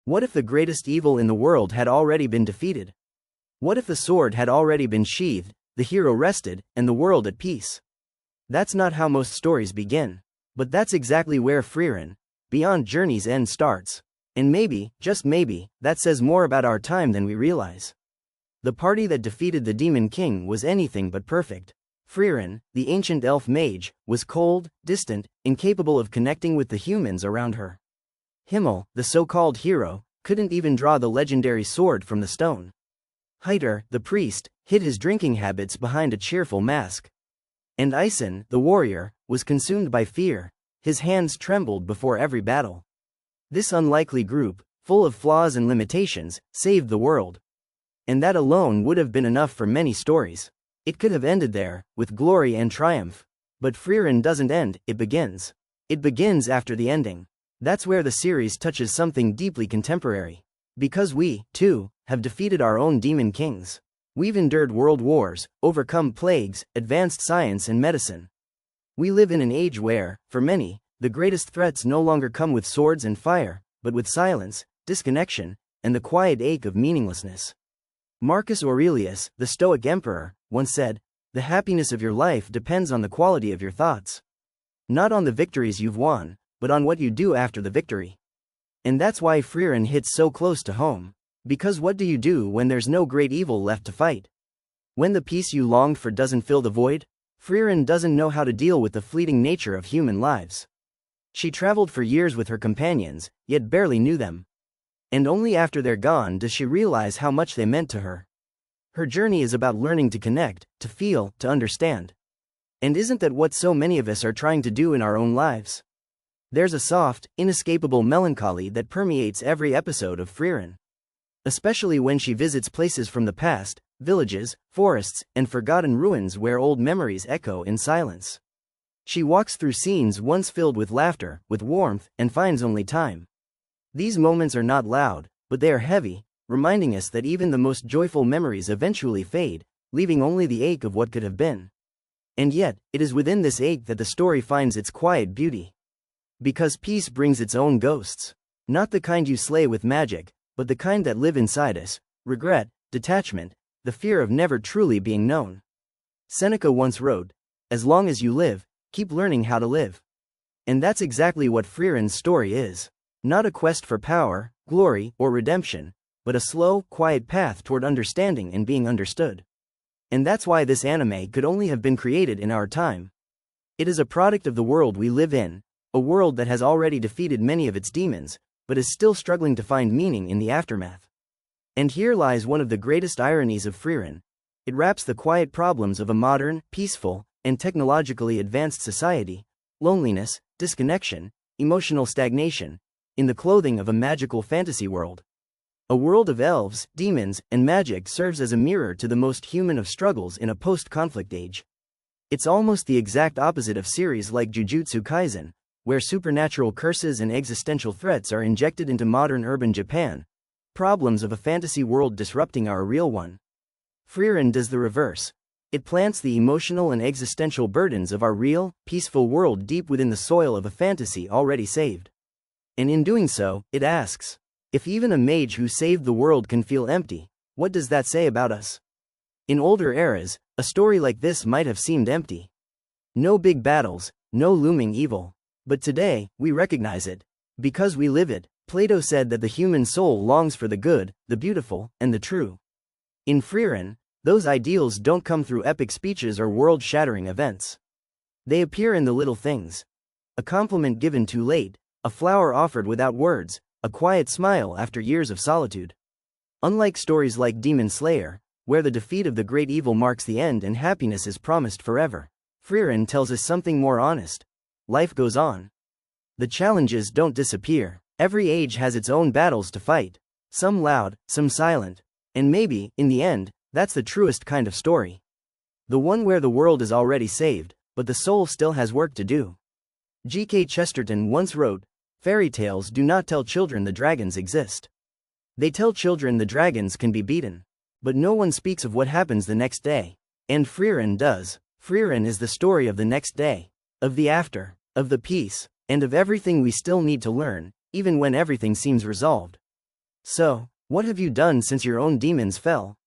What if the greatest evil in the world had already been defeated? What if the sword had already been sheathed, the hero rested, and the world at peace? That's not how most stories begin. But that's exactly where Frieren, Beyond Journey's End starts. And maybe, just maybe, that says more about our time than we realize. The party that defeated the Demon King was anything but perfect. Frieren, the ancient elf mage, was cold, distant, incapable of connecting with the humans around her. Himmel, the so-called hero, couldn't even draw the legendary sword from the stone. Heiter, the priest, hid his drinking habits behind a cheerful mask. And Isen, the warrior, was consumed by fear. His hands trembled before every battle. This unlikely group, full of flaws and limitations, saved the world. And that alone would have been enough for many stories. It could have ended there, with glory and triumph. But Frieren doesn't end, it begins. It begins after the ending. That's where the series touches something deeply contemporary. Because we, too, have defeated our own demon kings. We've endured world wars, overcome plagues, advanced science and medicine. We live in an age where, for many, the greatest threats no longer come with swords and fire, but with silence, disconnection, and the quiet ache of meaninglessness. Marcus Aurelius, the Stoic emperor, once said, "The happiness of your life depends on the quality of your thoughts. Not on the victories you've won, but on what you do after the victory." And that's why Frieren hits so close to home. Because what do you do when there's no great evil left to fight? When the peace you longed for doesn't fill the void? Frieren doesn't know how to deal with the fleeting nature of human lives. She traveled for years with her companions, yet barely knew them. And only after they're gone does she realize how much they meant to her. Her journey is about learning to connect, to feel, to understand. And isn't that what so many of us are trying to do in our own lives? There's a soft, inescapable melancholy that permeates every episode of Frieren. Especially when she visits places from the past, villages, forests, and forgotten ruins where old memories echo in silence. She walks through scenes once filled with laughter, with warmth, and finds only time. These moments are not loud, but they are heavy, reminding us that even the most joyful memories eventually fade, leaving only the ache of what could have been. And yet, it is within this ache that the story finds its quiet beauty. Because peace brings its own ghosts. Not the kind you slay with magic, but the kind that live inside us: regret, detachment, the fear of never truly being known. Seneca once wrote, "As long as you live, keep learning how to live." And that's exactly what Frieren's story is. Not a quest for power, glory, or redemption, but a slow, quiet path toward understanding and being understood. And that's why this anime could only have been created in our time. It is a product of the world we live in, a world that has already defeated many of its demons, but is still struggling to find meaning in the aftermath. And here lies one of the greatest ironies of Frieren. It wraps the quiet problems of a modern, peaceful, and technologically advanced society, loneliness, disconnection, emotional stagnation, in the clothing of a magical fantasy world. A world of elves, demons, and magic serves as a mirror to the most human of struggles in a post-conflict age. It's almost the exact opposite of series like Jujutsu Kaisen, where supernatural curses and existential threats are injected into modern urban Japan, problems of a fantasy world disrupting our real one. Frieren does the reverse. It plants the emotional and existential burdens of our real, peaceful world deep within the soil of a fantasy already saved. And in doing so, it asks, if even a mage who saved the world can feel empty, what does that say about us? In older eras, a story like this might have seemed empty. No big battles, no looming evil. But today, we recognize it. Because we live it. Plato said that the human soul longs for the good, the beautiful, and the true. In Frieren, those ideals don't come through epic speeches or world-shattering events. They appear in the little things. A compliment given too late, a flower offered without words, a quiet smile after years of solitude. Unlike stories like Demon Slayer, where the defeat of the great evil marks the end and happiness is promised forever, Frieren tells us something more honest. Life goes on. The challenges don't disappear. Every age has its own battles to fight. Some loud, some silent. And maybe, in the end, that's the truest kind of story. The one where the world is already saved, but the soul still has work to do. G.K. Chesterton once wrote, "Fairy tales do not tell children the dragons exist. They tell children the dragons can be beaten. But no one speaks of what happens the next day." And Frieren does. Frieren is the story of the next day. Of the after. Of the peace. And of everything we still need to learn, even when everything seems resolved. So, what have you done since your own demons fell?